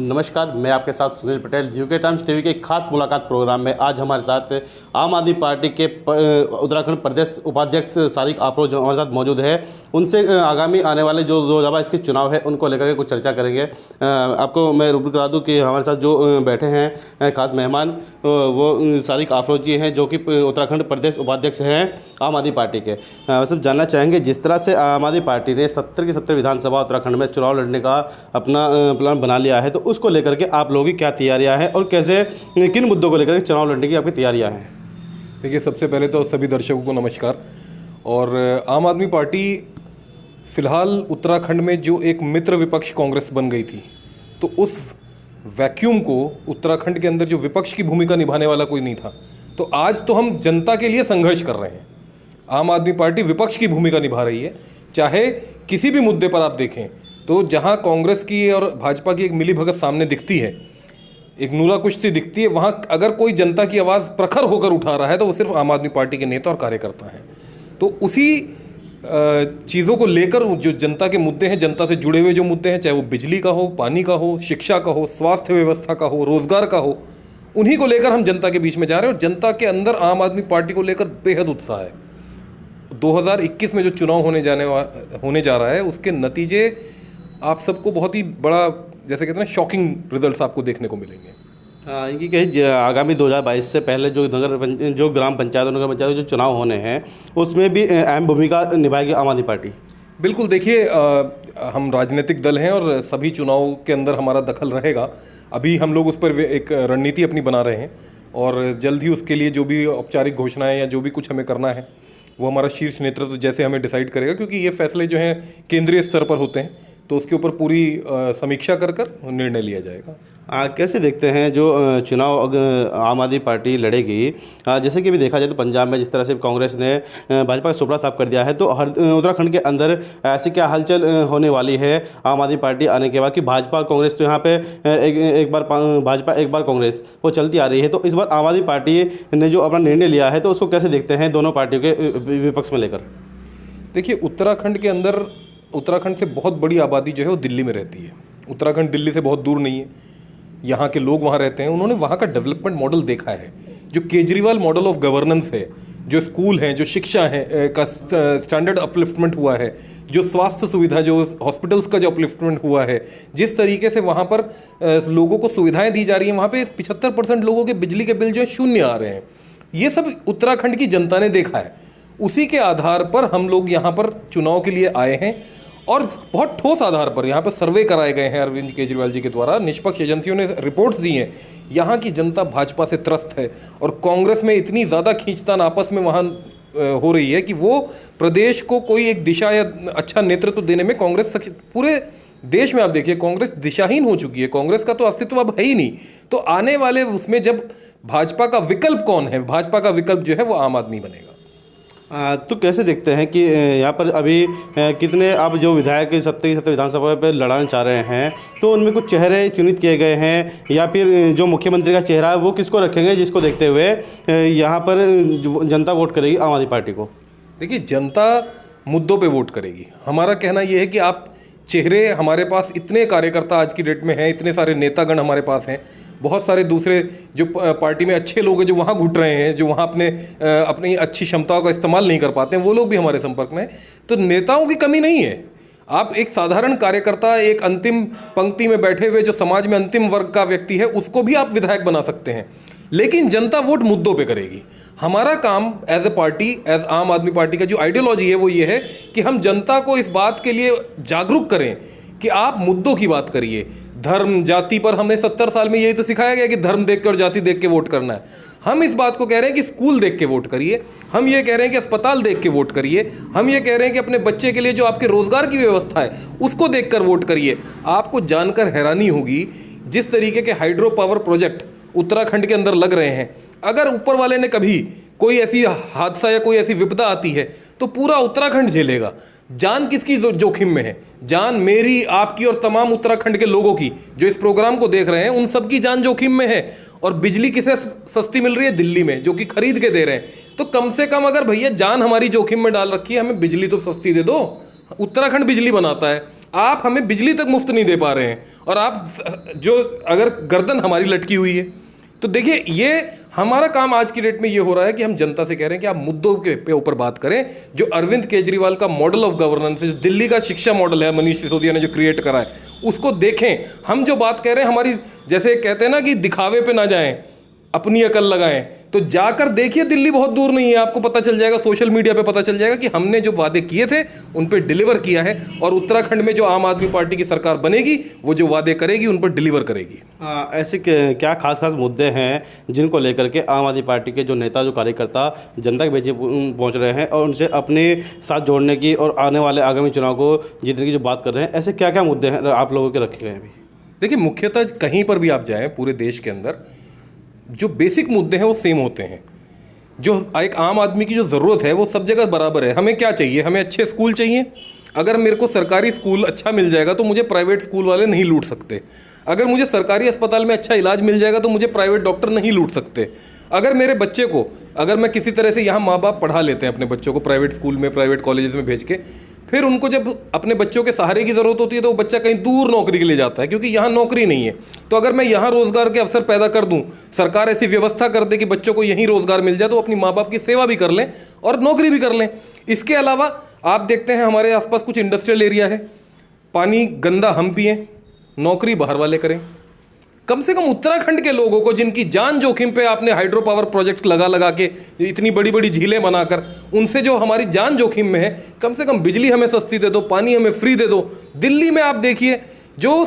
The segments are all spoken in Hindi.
नमस्कार, मैं आपके साथ Sunil Patel. UK times TV के एक खास मुलाकात प्रोग्राम में आज हमारे साथ आम आदमी पार्टी के उत्तराखंड प्रदेश उपाध्यक्ष सारिक अफरोज हमारे साथ मौजूद है। उनसे आगामी आने वाले जो 2022 के चुनाव है उनको लेकर के कुछ चर्चा करेंगे। आपको मैं रूबरू करा दूं कि हमारे साथ जो बैठे हैं खास मेहमान वो सारिक अफरोज जी हैं, जो कि उत्तराखंड प्रदेश उपाध्यक्ष हैं आम आदमी पार्टी के। सब जानना चाहेंगे, जिस तरह से आम आदमी पार्टी ने 70 की 70 विधानसभा उत्तराखंड में चुनाव लड़ने का अपना प्लान बना लिया है, तो उसको लेकर के आप लोगों की क्या तैयारियां हैं और कैसे किन मुद्दों को लेकर के चुनाव लड़ने की आपकी तैयारियां हैं? देखिए, सबसे पहले तो सभी दर्शकों को नमस्कार। और आम आदमी पार्टी फ़िलहाल उत्तराखंड में जो एक मित्र विपक्ष कांग्रेस बन गई थी, तो उस वैक्यूम को उत्तराखंड के अंदर जो विपक्ष की भूमिका निभाने वाला कोई नहीं था, तो आज तो हम जनता के लिए संघर्ष कर रहे हैं। आम आदमी पार्टी विपक्ष की भूमिका निभा रही है। चाहे किसी भी मुद्दे पर आप देखें तो जहां कांग्रेस की और भाजपा की एक मिलीभगत सामने दिखती है, एक नूरा कुश्ती दिखती है, वहां अगर कोई जनता की आवाज़ प्रखर होकर उठा रहा है तो वो सिर्फ आम आदमी पार्टी के नेता और कार्यकर्ता हैं। तो उसी चीज़ों को लेकर जो जनता के मुद्दे हैं, जनता से जुड़े हुए जो मुद्दे हैं, चाहे वो बिजली का हो, पानी का हो, शिक्षा का हो, स्वास्थ्य व्यवस्था का हो, रोजगार का हो, उन्हीं को लेकर हम जनता के बीच में जा रहे हैं। और जनता के अंदर आम आदमी पार्टी को लेकर बेहद उत्साह है। 2021 में जो चुनाव होने जा रहा है, उसके नतीजे आप सबको बहुत ही बड़ा, जैसे कहते हैं ना, शॉकिंग रिजल्ट्स आपको देखने को मिलेंगे। इनकी कहीं आगामी 2022 से पहले जो ग्राम पंचायत और नगर पंचायत जो चुनाव होने हैं उसमें भी अहम भूमिका निभाएगी आम आदमी पार्टी। बिल्कुल, देखिए, हम राजनीतिक दल हैं और सभी चुनाव के अंदर हमारा दखल रहेगा। अभी हम लोग उस पर एक रणनीति अपनी बना रहे हैं और जल्द ही उसके लिए जो भी औपचारिक घोषणाएं या जो भी कुछ हमें करना है वो हमारा शीर्ष नेतृत्व जैसे हमें डिसाइड करेगा, क्योंकि ये फैसले जो हैं केंद्रीय स्तर पर होते हैं, तो उसके ऊपर पूरी समीक्षा कर निर्णय लिया जाएगा। कैसे देखते हैं जो चुनाव आम आदमी पार्टी लड़ेगी? जैसे कि भी देखा जाए तो पंजाब में जिस तरह से कांग्रेस ने भाजपा का सुपड़ा साफ कर दिया है, तो उत्तराखंड के अंदर ऐसी क्या हलचल होने वाली है आम आदमी पार्टी आने के बाद कि भाजपा कांग्रेस तो यहाँ पे एक बार भाजपा एक बार कांग्रेस वो चलती आ रही है, तो इस बार आम आदमी पार्टी ने जो अपना निर्णय लिया है तो उसको कैसे देखते हैं दोनों पार्टियों के विपक्ष में लेकर? देखिए, उत्तराखंड से बहुत बड़ी आबादी जो है वो दिल्ली में रहती है। उत्तराखंड दिल्ली से बहुत दूर नहीं है, यहाँ के लोग वहाँ रहते हैं। उन्होंने वहाँ का डेवलपमेंट मॉडल देखा है, जो केजरीवाल मॉडल ऑफ गवर्नेंस है, जो स्कूल हैं, जो शिक्षा है का स्टैंडर्ड अपलिफ्टमेंट हुआ है, जो स्वास्थ्य सुविधा, जो हॉस्पिटल्स का जो अपलिफ्टमेंट हुआ है, जिस तरीके से वहाँ पर लोगों को सुविधाएं दी जा रही हैं, वहाँ पे 75% लोगों के बिजली के बिल जो है शून्य आ रहे हैं। ये सब उत्तराखंड की जनता ने देखा है। उसी के आधार पर हम लोग यहाँ पर चुनाव के लिए आए हैं और बहुत ठोस आधार पर यहाँ पर सर्वे कराए गए हैं अरविंद केजरीवाल जी के द्वारा। निष्पक्ष एजेंसियों ने रिपोर्ट्स दी हैं। यहाँ की जनता भाजपा से त्रस्त है और कांग्रेस में इतनी ज़्यादा खींचतान आपस में वहाँ हो रही है कि वो प्रदेश को कोई एक दिशा या अच्छा नेतृत्व देने में कांग्रेस पूरे देश में आप देखिए कांग्रेस दिशाहीन हो चुकी है। कांग्रेस का तो अस्तित्व अब है ही नहीं। तो आने वाले उसमें जब भाजपा का विकल्प कौन है, भाजपा का विकल्प जो है वो आम आदमी बनेगा। तो कैसे देखते हैं कि यहाँ पर अभी कितने अब जो विधायक 70 विधानसभा पर लड़ाना चाह रहे हैं, तो उनमें कुछ चेहरे चिन्हित किए गए हैं या फिर जो मुख्यमंत्री का चेहरा है वो किसको रखेंगे, जिसको देखते हुए यहाँ पर जनता वोट करेगी आम आदमी पार्टी को? देखिए, जनता मुद्दों पे वोट करेगी। हमारा कहना ये है कि आप चेहरे, हमारे पास इतने कार्यकर्ता आज की डेट में हैं, इतने सारे नेतागण हमारे पास हैं, बहुत सारे दूसरे जो पार्टी में अच्छे लोग हैं जो वहाँ घुट रहे हैं, जो वहाँ अपनी अच्छी क्षमताओं का इस्तेमाल नहीं कर पाते हैं, वो लोग भी हमारे संपर्क में हैं। तो नेताओं की कमी नहीं है। आप एक साधारण कार्यकर्ता, एक अंतिम पंक्ति में बैठे हुए जो समाज में अंतिम वर्ग का व्यक्ति है, उसको भी आप विधायक बना सकते हैं। लेकिन जनता वोट मुद्दों पे करेगी। हमारा काम एज ए पार्टी, एज आम आदमी पार्टी का जो आइडियोलॉजी है वो ये है कि हम जनता को इस बात के लिए जागरूक करें कि आप मुद्दों की बात करिए। धर्म जाति पर हमें 70 साल में यही तो सिखाया गया कि धर्म देख के और जाति देख के वोट करना है। हम इस बात को कह रहे हैं कि स्कूल देख के वोट करिए। हम ये कह रहे हैं कि अस्पताल देख के वोट करिए। हम ये कह रहे हैं कि अपने बच्चे के लिए जो आपके रोजगार की व्यवस्था है उसको देखकर वोट करिए। आपको जानकर हैरानी होगी जिस तरीके के हाइड्रो पावर प्रोजेक्ट उत्तराखंड के अंदर लग रहे हैं, अगर ऊपर वाले ने कभी कोई ऐसी हादसा या कोई ऐसी विपदा आती है तो पूरा उत्तराखंड झेलेगा। जान किसकी जोखिम में है? जान मेरी, आपकी और तमाम उत्तराखंड के लोगों की जो इस प्रोग्राम को देख रहे हैं, उन सबकी जान जोखिम में है। और बिजली किसे सस्ती मिल रही है? दिल्ली में, जो कि खरीद के दे रहे हैं। तो कम से कम अगर भैया जान हमारी जोखिम में डाल रखी है, हमें बिजली तो सस्ती दे दो। उत्तराखंड बिजली बनाता है, आप हमें बिजली तक मुफ्त नहीं दे पा रहे हैं, और आप जो अगर गर्दन हमारी लटकी हुई है। तो देखिए, ये हमारा काम आज की डेट में ये हो रहा है कि हम जनता से कह रहे हैं कि आप मुद्दों के ऊपर बात करें। जो अरविंद केजरीवाल का मॉडल ऑफ गवर्नेंस है, जो दिल्ली का शिक्षा मॉडल है मनीष सिसोदिया ने जो क्रिएट करा है, उसको देखें। हम जो बात कह रहे हैं, हमारी जैसे कहते हैं ना कि दिखावे पे ना जाएं, अपनी अकल लगाएं, तो जाकर देखिए दिल्ली बहुत दूर नहीं है, आपको पता चल जाएगा, सोशल मीडिया पे पता चल जाएगा कि हमने जो वादे किए थे उन पे डिलीवर किया है। और उत्तराखंड में जो आम आदमी पार्टी की सरकार बनेगी, वो जो वादे करेगी उन पर डिलीवर करेगी। ऐसे क्या खास मुद्दे हैं जिनको लेकर के आम आदमी पार्टी के जो नेता, जो कार्यकर्ता जनता के बीच पहुंच रहे हैं और उनसे अपने साथ जोड़ने की और आने वाले आगामी चुनाव को जीतने की जो बात कर रहे हैं, ऐसे क्या क्या मुद्दे हैं आप लोगों के रखे गए हैं अभी? देखिए, मुख्यतः कहीं पर भी आप जाएं पूरे देश के अंदर, जो बेसिक मुद्दे हैं वो सेम होते हैं। जो एक आम आदमी की जो ज़रूरत है वो सब जगह बराबर है। हमें क्या चाहिए? हमें अच्छे स्कूल चाहिए। अगर मेरे को सरकारी स्कूल अच्छा मिल जाएगा तो मुझे प्राइवेट स्कूल वाले नहीं लूट सकते। अगर मुझे सरकारी अस्पताल में अच्छा इलाज मिल जाएगा तो मुझे प्राइवेट डॉक्टर नहीं लूट सकते। अगर मेरे बच्चे को, अगर मैं किसी तरह से यहाँ माँ बाप पढ़ा लेते हैं अपने बच्चों को प्राइवेट स्कूल में, प्राइवेट कॉलेजेस में भेज के, फिर उनको जब अपने बच्चों के सहारे की ज़रूरत होती है तो वो बच्चा कहीं दूर नौकरी के लिए जाता है, क्योंकि यहाँ नौकरी नहीं है। तो अगर मैं यहाँ रोज़गार के अवसर पैदा कर दूँ, सरकार ऐसी व्यवस्था कर दे कि बच्चों को यहीं रोज़गार मिल जाए, तो अपनी माँ बाप की सेवा भी कर लें और नौकरी भी कर लें। इसके अलावा आप देखते हैं हमारे आसपास कुछ इंडस्ट्रियल एरिया है, पानी गंदा हम पिएं, नौकरी बाहर वाले करें। कम से कम उत्तराखंड के लोगों को, जिनकी जान जोखिम पे आपने हाइड्रो पावर प्रोजेक्ट लगा के इतनी बड़ी बड़ी झीलें बनाकर, उनसे जो हमारी जान जोखिम में है, कम से कम बिजली हमें सस्ती दे दो, पानी हमें फ्री दे दो। दिल्ली में आप देखिए, जो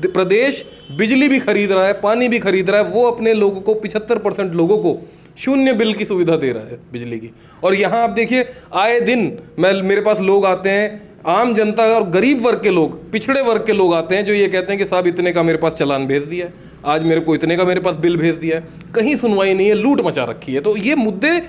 प्रदेश बिजली भी खरीद रहा है, पानी भी खरीद रहा है, वो अपने लोगों को 75% लोगों को शून्य बिल की सुविधा दे रहा है बिजली की। और यहाँ आप देखिए, आए दिन मेरे पास लोग आते हैं, आम जनता और गरीब वर्ग के लोग, पिछड़े वर्ग के लोग आते हैं, जो ये कहते हैं कि साहब इतने का मेरे पास चालान भेज दिया है, आज मेरे को इतने का मेरे पास बिल भेज दिया है, कहीं सुनवाई नहीं है, लूट मचा रखी है। तो ये मुद्दे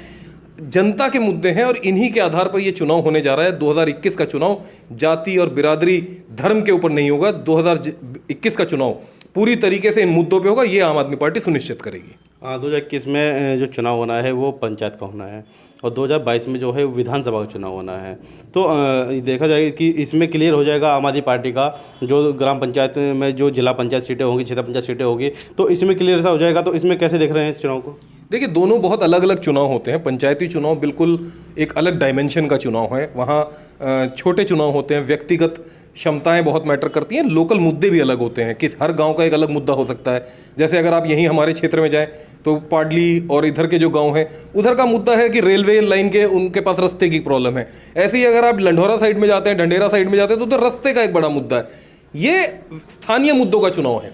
जनता के मुद्दे हैं और इन्हीं के आधार पर ये चुनाव होने जा रहा है। 2021 का चुनाव जाति और बिरादरी, धर्म के ऊपर नहीं होगा। 2021 का चुनाव पूरी तरीके से इन मुद्दों पे होगा, ये आम आदमी पार्टी सुनिश्चित करेगी। 2021 में जो चुनाव होना है वो पंचायत का होना है और 2022 में जो है विधानसभा का चुनाव होना है। तो देखा जाएगा कि इसमें क्लियर हो जाएगा आम आदमी पार्टी का जो ग्राम पंचायत में जो जिला पंचायत सीटें होंगी, क्षेत्र पंचायत सीटें होगी, तो इसमें क्लियर सा हो जाएगा। तो इसमें कैसे देख रहे हैं इस चुनाव को? देखिए, दोनों बहुत अलग अलग चुनाव होते हैं। पंचायती चुनाव बिल्कुल एक अलग डायमेंशन का चुनाव है। वहाँ छोटे चुनाव होते हैं, व्यक्तिगत क्षमताएं बहुत मैटर करती हैं, लोकल मुद्दे भी अलग होते हैं कि हर गांव का एक अलग मुद्दा हो सकता है। जैसे अगर आप यहीं हमारे क्षेत्र में जाएं तो पाडली और इधर के जो गांव हैं, उधर का मुद्दा है कि रेलवे लाइन के उनके पास रास्ते की प्रॉब्लम है। ऐसे ही अगर आप लंढौरा साइड में जाते हैं, ढंढेरा साइड में जाते हैं, तो उधर रास्ते का एक बड़ा मुद्दा है। ये स्थानीय मुद्दों का चुनाव है।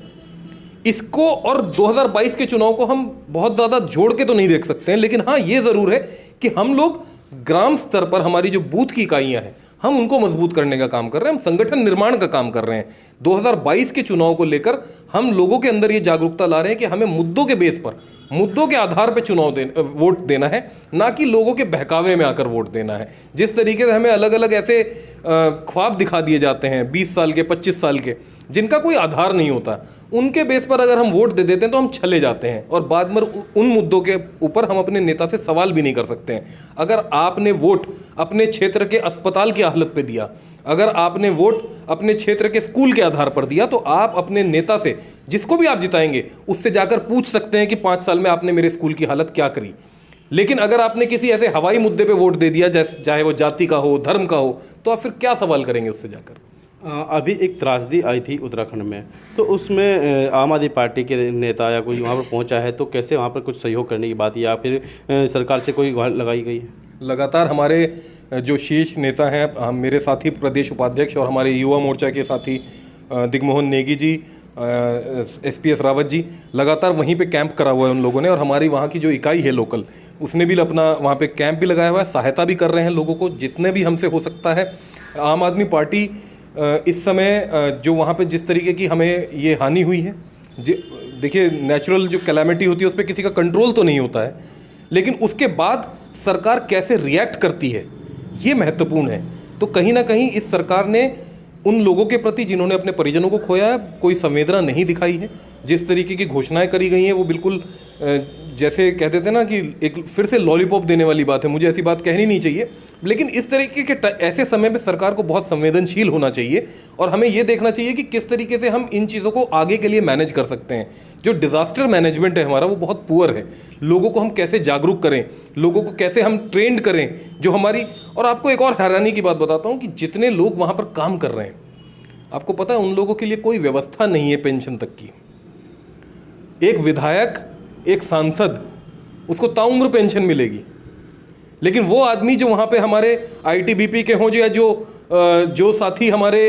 इसको और 2022 के चुनाव को हम बहुत ज़्यादा जोड़ के तो नहीं देख सकते हैं, लेकिन हाँ, ये ज़रूर है कि हम लोग ग्राम स्तर पर हमारी जो बूथ की इकाइयां हैं, हम उनको मजबूत करने का काम कर रहे हैं, हम संगठन निर्माण का काम कर रहे हैं। 2022 के चुनाव को लेकर हम लोगों के अंदर ये जागरूकता ला रहे हैं कि हमें मुद्दों के बेस पर, मुद्दों के आधार पर वोट देना है, ना कि लोगों के बहकावे में आकर वोट देना है। जिस तरीके से हमें अलग अलग ऐसे ख्वाब दिखा दिए जाते हैं 20 साल के, 25 साल के, जिनका कोई आधार नहीं होता, उनके बेस पर अगर हम वोट दे देते हैं तो हम छले जाते हैं और बाद में उन मुद्दों के ऊपर हम अपने नेता से सवाल भी नहीं कर सकते हैं। अगर आपने वोट अपने क्षेत्र के अस्पताल की हालत पे दिया, अगर आपने वोट अपने क्षेत्र के स्कूल के आधार पर दिया, तो आप अपने नेता से, जिसको भी आप जिताएंगे, उससे जाकर पूछ सकते हैं कि 5 साल में आपने मेरे स्कूल की हालत क्या करी। लेकिन अगर आपने किसी ऐसे हवाई मुद्दे पे वोट दे दिया, चाहे वो जाति का हो, धर्म का हो, तो आप फिर क्या सवाल करेंगे उससे जाकर? अभी एक त्रासदी आई थी उत्तराखंड में, तो उसमें आम आदमी पार्टी के नेता या कोई वहाँ पर पहुँचा है, तो कैसे वहाँ पर कुछ सहयोग करने की बात या फिर सरकार से कोई गुहार लगाई गई है? लगातार हमारे जो शीर्ष नेता हैं, मेरे साथी प्रदेश उपाध्यक्ष और हमारे युवा मोर्चा के साथी दिग्मोहन नेगी जी, SPS रावत जी, लगातार वहीं पे कैंप करा हुआ है उन लोगों ने। और हमारी वहाँ की जो इकाई है लोकल, उसने भी अपना वहाँ पे कैंप भी लगाया हुआ है, सहायता भी कर रहे हैं लोगों को जितने भी हमसे हो सकता है। आम आदमी पार्टी इस समय जो वहाँ पे जिस तरीके की हमें ये हानि हुई है, देखिए, नेचुरल जो कैलामिटी होती है उस पर किसी का कंट्रोल तो नहीं होता है, लेकिन उसके बाद सरकार कैसे रिएक्ट करती है ये महत्वपूर्ण है। तो कहीं ना कहीं इस सरकार ने उन लोगों के प्रति जिन्होंने अपने परिजनों को खोया है, कोई संवेदना नहीं दिखाई है। जिस तरीके की घोषणाएं करी गई हैं वो बिल्कुल जैसे कहते थे ना कि एक फिर से लॉलीपॉप देने वाली बात है, मुझे ऐसी बात कहनी नहीं चाहिए, लेकिन इस तरीके के ऐसे समय में सरकार को बहुत संवेदनशील होना चाहिए और हमें ये देखना चाहिए कि किस तरीके से हम इन चीज़ों को आगे के लिए मैनेज कर सकते हैं। जो डिज़ास्टर मैनेजमेंट है हमारा वो बहुत पुअर है। लोगों को हम कैसे जागरूक करें, लोगों को कैसे हम ट्रेंड करें, जो हमारी। और आपको एक और हैरानी की बात बताता हूँ कि जितने लोग वहाँ पर काम कर रहे हैं, आपको पता है उन लोगों के लिए कोई व्यवस्था नहीं है पेंशन तक की। एक विधायक, एक सांसद, उसको ताउम्र पेंशन मिलेगी, लेकिन वो आदमी जो वहाँ पे हमारे आईटीबीपी के हों या जो साथी हमारे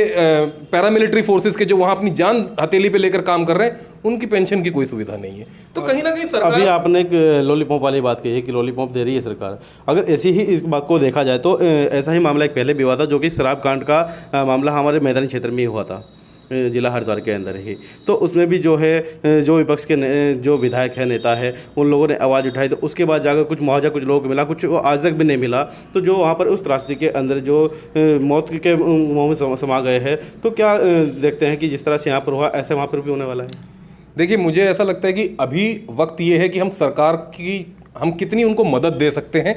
पैरामिलिट्री फोर्सेस के जो वहाँ अपनी जान हथेली पे लेकर काम कर रहे हैं, उनकी पेंशन की कोई सुविधा नहीं है। तो कहीं ना कहीं सरकार, अभी आपने एक लॉलीपॉप वाली बात कही है कि लॉलीपॉप दे रही है सरकार। अगर ऐसी ही इस बात को देखा जाए तो ऐसा ही मामला एक पहले भी हुआ था, जो कि शराब कांड का मामला हमारे मैदानी क्षेत्र में ही हुआ था, जिला हरिद्वार के अंदर ही। तो उसमें भी जो है जो विपक्ष के जो विधायक है, नेता है, उन लोगों ने आवाज़ उठाई, तो उसके बाद जाकर कुछ मुआवजा कुछ लोगों को मिला, कुछ आज तक भी नहीं मिला। तो जो वहाँ पर उस त्रासदी के अंदर जो मौत के मुँह में समा गए हैं, तो क्या देखते हैं कि जिस तरह से यहाँ पर हुआ ऐसे वहाँ पर भी होने वाला है? देखिए, मुझे ऐसा लगता है कि अभी वक्त ये है कि हम सरकार की हम कितनी उनको मदद दे सकते हैं,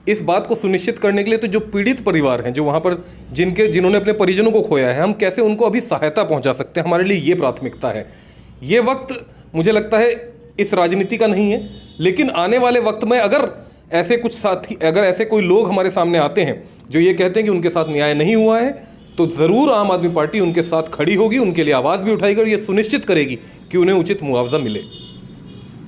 इस बात को सुनिश्चित करने के लिए। तो जो पीड़ित परिवार हैं, जो वहाँ पर जिन्होंने अपने परिजनों को खोया है, हम कैसे उनको अभी सहायता पहुँचा सकते हैं, हमारे लिए ये प्राथमिकता है। ये वक्त मुझे लगता है इस राजनीति का नहीं है, लेकिन आने वाले वक्त में अगर ऐसे कुछ साथी, अगर ऐसे कोई लोग हमारे सामने आते हैं जो ये कहते हैं कि उनके साथ न्याय नहीं हुआ है, तो ज़रूर आम आदमी पार्टी उनके साथ खड़ी होगी, उनके लिए आवाज़ भी उठाएगी और ये सुनिश्चित करेगी कि उन्हें उचित मुआवजा मिले।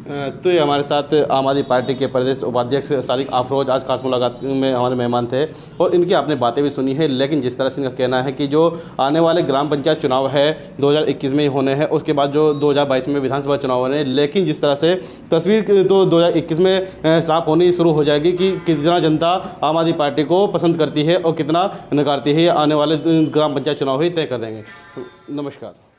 तो ये हमारे साथ आम आदमी पार्टी के प्रदेश उपाध्यक्ष सारिक अफरोज आज खास मुलाकात में हमारे मेहमान थे और इनकी आपने बातें भी सुनी है। लेकिन जिस तरह से इनका कहना है कि जो आने वाले ग्राम पंचायत चुनाव है 2021 में ही होने हैं, उसके बाद जो 2022 में विधानसभा चुनाव होने हैं, लेकिन जिस तरह से तस्वीर तो 2021 में साफ होनी शुरू हो जाएगी कि कितना जनता आम आदमी पार्टी को पसंद करती है और कितना नकारती है, ये आने वाले ग्राम पंचायत चुनाव ही तय कर देंगे। नमस्कार।